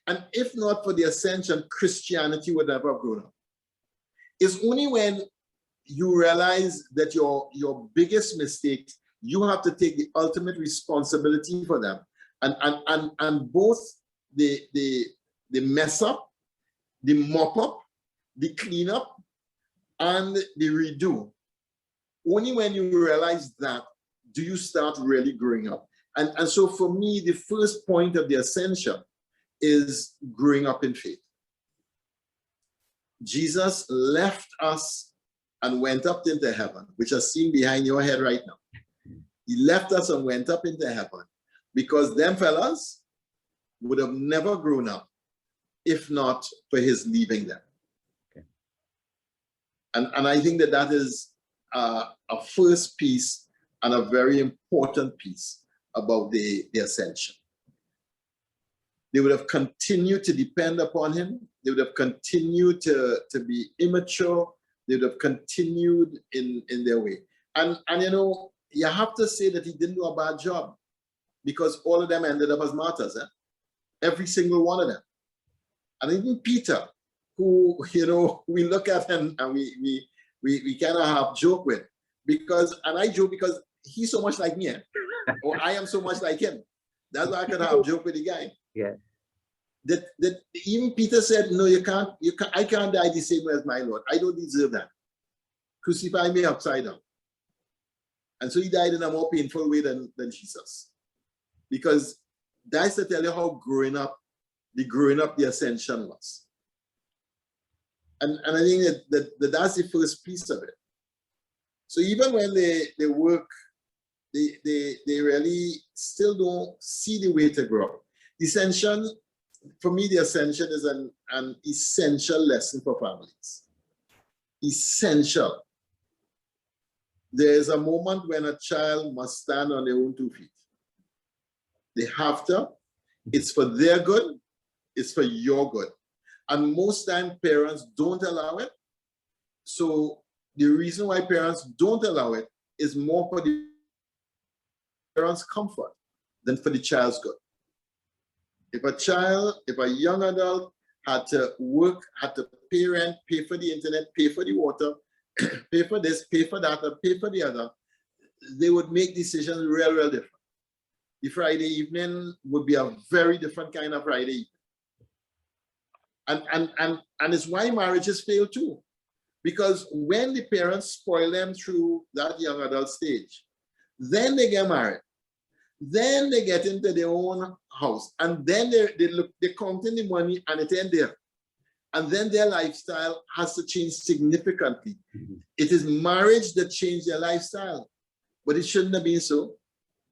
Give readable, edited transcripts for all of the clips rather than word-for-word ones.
And if not for the ascension, Christianity would never have grown up. It's only when you realize that your biggest mistakes, you have to take the ultimate responsibility for them. And both the mess up, the mop up, the clean up, and the redo. Only when you realize that do you start really growing up. And so for me, the first point of the ascension is growing up in faith. Jesus left us and went up into heaven, which is seen behind your head right now. He left us and went up into heaven because them fellas would have never grown up if not for his leaving them. Okay. And I think that is a first piece and a very important piece about the ascension. They would have continued to depend upon him. They would have continued to be immature. They would have continued in their way. And you know, you have to say that he didn't do a bad job because all of them ended up as martyrs. Every single one of them. And even Peter, who, you know, we look at and we kind of have joke with because, and I joke because he's so much like me, or I am so much like him. That's why I can have joke with the guy. Yeah. That even Peter said, no, I can't die the same way as my Lord. I don't deserve that. Crucify me upside down. And so he died in a more painful way than Jesus. Because that's to tell you how growing up the ascension was. And I think that's the first piece of it. So even when they work, they really still don't see the way to grow up. The ascension, for me, the ascension is an essential lesson for families. Essential. There is a moment when a child must stand on their own 2 feet. They have to. It's for their good. It's for your good. And most times parents don't allow it. So the reason why parents don't allow it is more for the parents' comfort than for the child's good. If a young adult had to work, had to pay rent, pay for the internet, pay for the water, pay for this, pay for that, or pay for the other, they would make decisions real different. The Friday evening would be a very different kind of Friday evening. And it's why marriages fail too. Because when the parents spoil them through that young adult stage, then they get married. Then they get into their own house. And then they count in the money and it ends there. And then their lifestyle has to change significantly. Mm-hmm. It is marriage that changed their lifestyle. But it shouldn't have been so.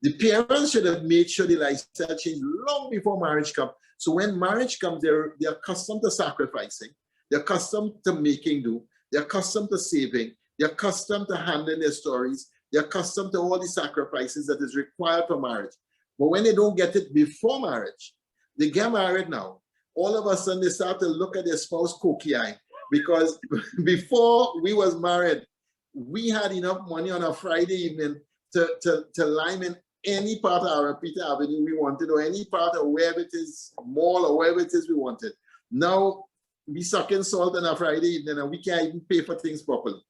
The parents should have made sure the lifestyle changed long before marriage comes. So when marriage comes, they're accustomed to sacrificing. They're accustomed to making do. They're accustomed to saving. They're accustomed to handling their stories. They're accustomed to all the sacrifices that is required for marriage. But when they don't get it before marriage, they get married now. All of a sudden, they start to look at their spouse cocky-eyed. Because before we was married, we had enough money on a Friday evening to lime in any part of our Peter Avenue we wanted, or any part of wherever it is, mall or wherever it is we wanted. Now, we suck in salt on a Friday evening and we can't even pay for things properly.